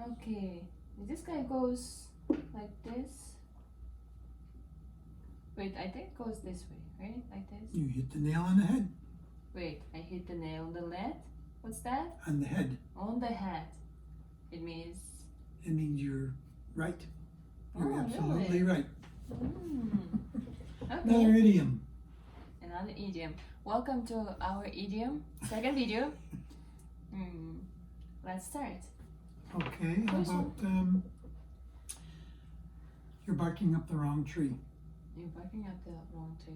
Okay. This guy goes like this. Wait, I think it goes this way, right? Like this? You hit the nail on the head. Wait, I hit the nail on the lead? What's that? On the head. On the head. It means... It means you're right. You're Oh, absolutely really? right. Okay. Another idiom. Another idiom. Welcome to our idiom. Second video. Let's start. Okay, how First about you're barking up the wrong tree. You're barking at the wrong tree.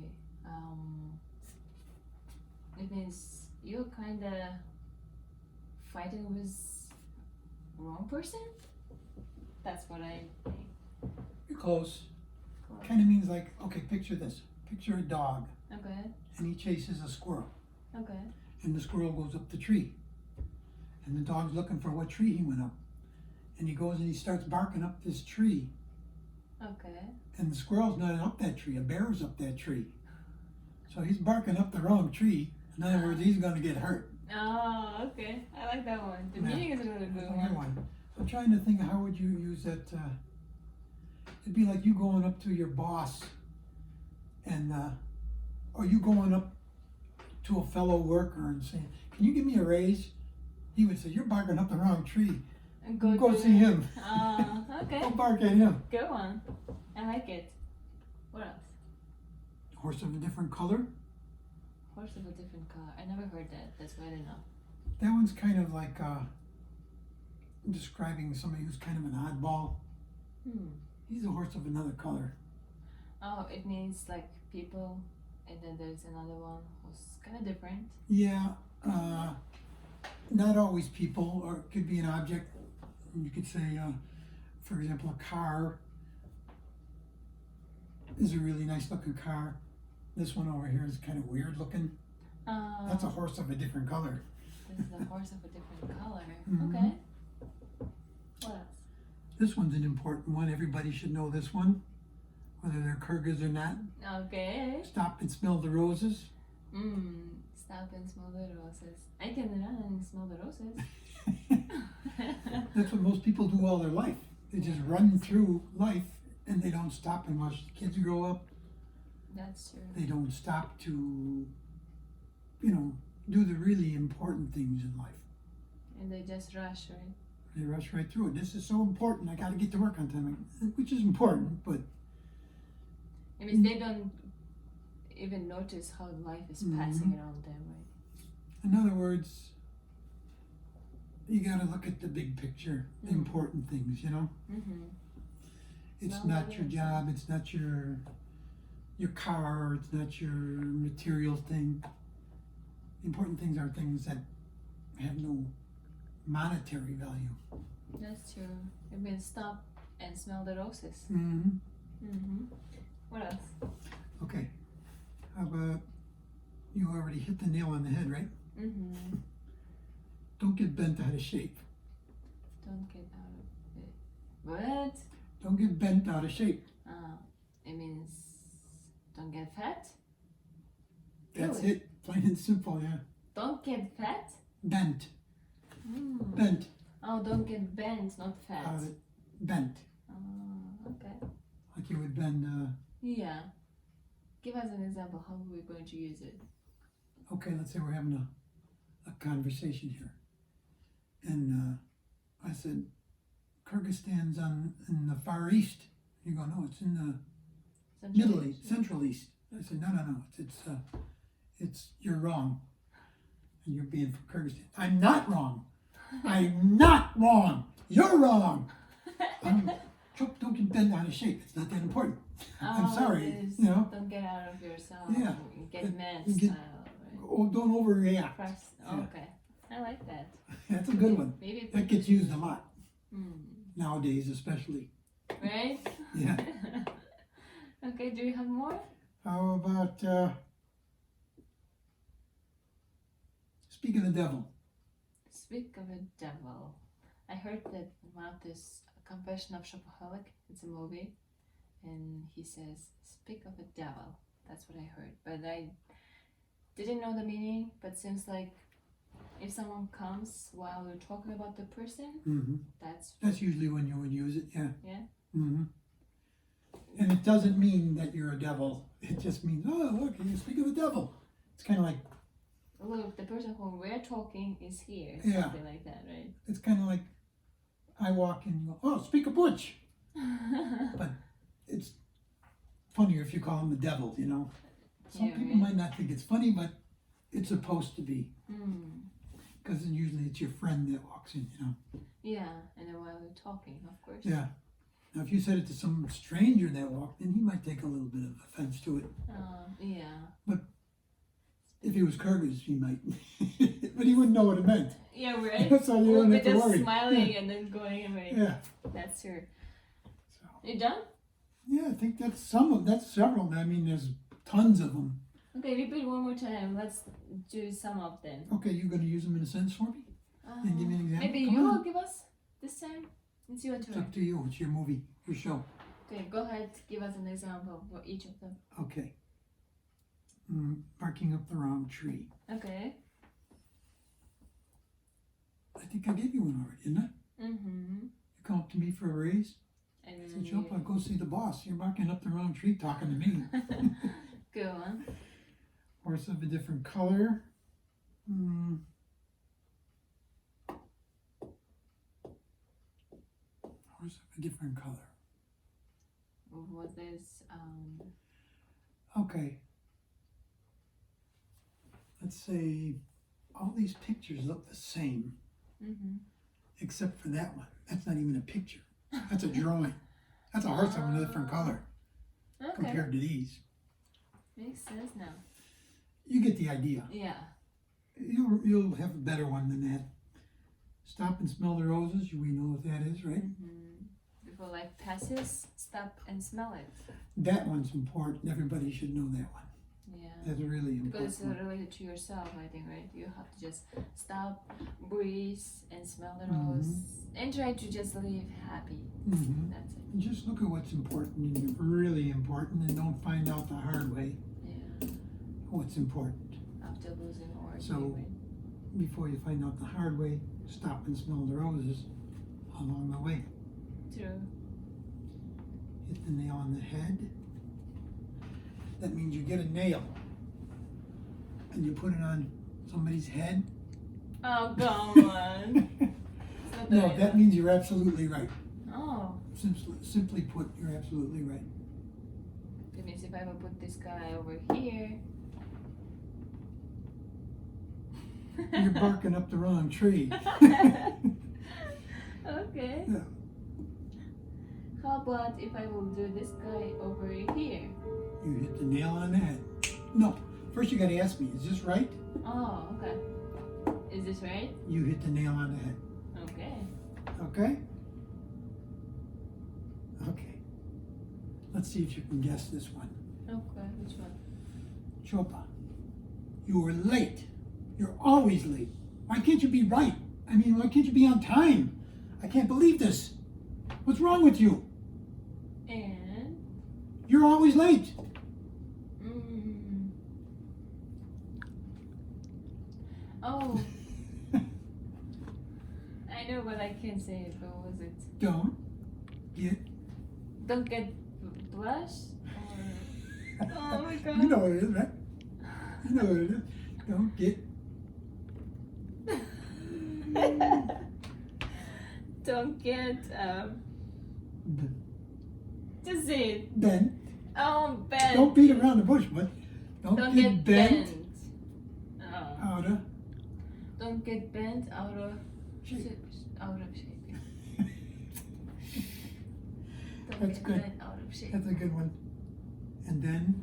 It means you're kinda fighting with wrong person? That's what I think. You're close. Cool. Kind of means like, okay, picture this. Picture a dog, Okay, and he chases a squirrel, okay. and the squirrel goes up the tree. And the dog's looking for what tree he went up. And he goes and he starts barking up this tree. Okay. And the squirrel's not up that tree, a bear's up that tree. So he's barking up the wrong tree. In other words, he's going to get hurt. Oh, okay. I like that one. The Yeah. meaning is a really That's good a good one. one. I'm trying to think of how would you use that. It'd be like you going up to your boss and, or you going up to a fellow worker and saying, can you give me a raise? He would say, you're barking up the wrong tree. And Go to see him. Okay. Go bark at him. Good one. I like it. What else? Horse of a different color. Horse of a different color. I never heard that. That's why I didn't know. That one's kind of like describing somebody who's kind of an oddball. He's a horse of another color. Oh, it means like people, and then there's another one who's kind of different. Yeah, not always people, or it could be an object. You could say, for example, a car is a really nice looking car. This one over here is kind of weird looking. That's a horse of a different color. This is a horse of a different color. Mhm. Okay. What else? This one's an important one. Everybody should know this one, whether they're Kyrgyz or not. Okay. Stop and smell the roses. Stop and smell the roses. I can run and smell the roses. That's what most people do all their life. They just run through life and they don't stop and watch the kids grow up. That's true. They don't stop to, do the really important things in life. And they just rush, right? They rush right through it. This is so important. I got to get to work on time, which is important, but I mean, they don't even notice how life is passing around them, right? in other words, you got to look at the big picture, the important things, It's Well, not maybe your it's job. It's not your car. It's not your material thing. The important things are things that have no monetary value. That's true. It means stop and smell the roses. What else? Okay. How about you already hit the nail on the head, right? Don't get bent out of shape. Don't get out of it. What? Don't get bent out of shape. It means don't get fat? That's Really? it. Plain and simple, yeah. Don't get fat? Bent. Bent. Oh, don't get bent, not fat. Bent. Okay. Like you would bend. Yeah. Give us an example. How are we going to use it? Okay, let's say we're having a conversation here. And I said, Kyrgyzstan's in the Far East. You go, no, it's in the Middle East, Central East. I said, no, it's you're wrong. And you're being from Kyrgyzstan. I'm not wrong. I'm not wrong. You're wrong. Don't get bent out of shape. It's not that important. I'm sorry. Don't get out of yourself. Yeah. Get mad You style. get- Right? Don't overreact. Okay. I like that. That's a good one. Maybe That gets used a lot Hmm. nowadays, especially. Right? Yeah. Okay, do you have more? How about speak of the devil? Speak of a devil. I heard that about this Confession of Shopaholic. It's a movie. And he says, speak of a devil. That's what I heard. But I didn't know the meaning, but seems like if someone comes while you're talking about the person, Mm-hmm. that's That's usually when you would use it, yeah. Yeah. Mm-hmm. And it doesn't mean that you're a devil. It just means, oh, look, you speak of the devil. It's kind of like, look, the person who we're talking is here. Yeah. Something like that, right? it's kind of like I walk in and you go, oh, speak of Butch. But it's funnier if you call him the devil, you know. Some Yeah, people right. might not think it's funny, but it's supposed to be. Mm. Because usually it's your friend that walks in, you know. Yeah, and then while we're talking, of course. Yeah. Now, if you said it to some stranger that walked in, he might take a little bit of offense to it. Yeah. If he was Kyrgyz, he might. But he wouldn't know what it meant. Yeah, right. So you We'll don't be have to just worry. smiling and then going away. Yeah. That's true. So, You done? yeah, I think that's several. I mean, there's tons of them. Okay, repeat one more time. Let's do some of them. Okay, you're going to use them in a sentence for me? And give me an example? Maybe Come you on. will give us this time. It's your It's turn. up to you. It's your movie, your show. Okay, go ahead. Give us an example for each of them. Okay. Barking up the wrong tree. Okay. I think I gave you one already, didn't I? Mm-hmm. You come up to me for a raise. And I then said, jump, I'll go see the boss. You're barking up the wrong tree talking to me. Go on. Horse of a different color. Horse of a different color. What is Okay. Let's say all these pictures look the same, except for that one. That's not even a picture. That's a drawing. That's a horse of a different color okay. compared to these. Makes sense now. You get the idea. Yeah. You'll have a better one than that. Stop and smell the roses. We know what that is, right? Before life passes, stop and smell it. That one's important. Everybody should know that one. Yeah. That's really important. Because it's related to yourself, I think, right? You have to just stop, breathe, and smell the rose, and try to just live happy. That's it. And just look at what's important and really important, and don't find out the hard way Yeah. what's important. After losing or So- right? Before you find out the hard way, stop and smell the roses along the way. True. Hit the nail on the head. That means you get a nail and you put it on somebody's head. Oh, come on. It's not No, right. that means you're absolutely right. Oh. Simply put, you're absolutely right. That means if I would put this guy over here. You're barking up the wrong tree. Okay. Yeah. How about if I will do this guy over here? You hit the nail on the head. No, first you gotta ask me, is this right? Oh, okay. Is this right? You hit the nail on the head. Okay. Okay? Okay. Let's see if you can guess this one. Okay, which one? Chopa, you were late. You're always late. Why can't you be right? I mean, why can't you be on time? I can't believe this. What's wrong with you? And You're always late. oh, I know, but I can't say it. What was it? Don't get blush? Or oh my god! You know what it is, right? You know what it is. Don't get Don't get just say it. bent. Bent. Don't beat around the bush, but Don't get bent Oh. out of Don't get bent out of shape. Out of shape. Don't That's get good. bent out of shape. That's a good one. And then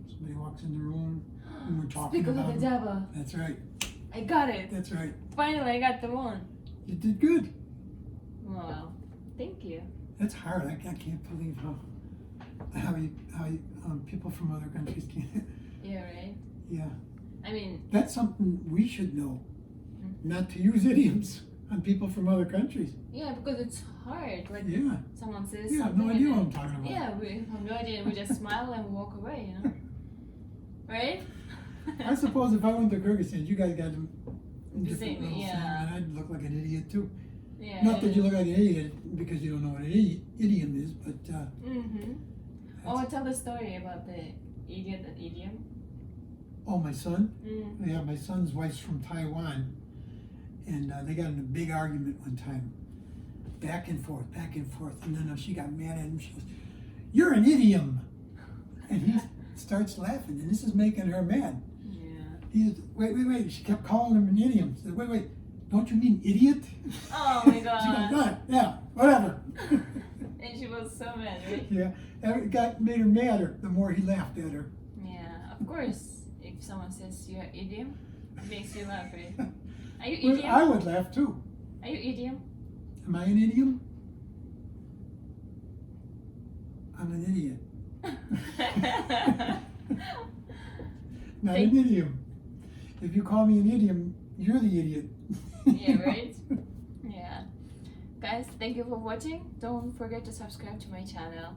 somebody walks in the room and we're talking Speak of about the them. devil. That's right. I got it. That's right. Finally, I got the one. You did good. Wow. Thank you. That's hard. I can't believe how people from other countries can't. Yeah, right? Yeah. I mean, That's something we should know. Not to use idioms on people from other countries. yeah, because it's hard. Like, Yeah. someone says Yeah, I have something. no idea and what then- I'm talking about. Yeah, we have no idea. We just smile and walk away, you know? Right? I suppose if I went to Kyrgyzstan, you guys got them in The different same, little yeah. and I'd look like an idiot too. Yeah. Not that you look like an idiot because you don't know what an idiom is, but Mm-hmm. Oh, tell the story about the idiot and idiom. oh, my son? Mm. Yeah, my son's wife's from Taiwan, and they got in a big argument one time, back and forth, and then she got mad at him. She goes, "You're an idiom," and he starts laughing, and this is making her mad. Yeah. He said, wait. She kept calling him an idiom. She said, wait. Don't you mean idiot? Oh my She god. goes, yeah, whatever. And she was so mad, right? Yeah, it made her madder the more he laughed at her. Yeah, of course. If someone says you're idiom, it makes you laugh, right? Are you Well, idiom? I would laugh too. Are you idiom? Am I an idiom? I'm an idiot. Not an idiom. If you call me an idiom, you're the idiot. Yeah, right? Yeah. Guys, thank you for watching. Don't forget to subscribe to my channel.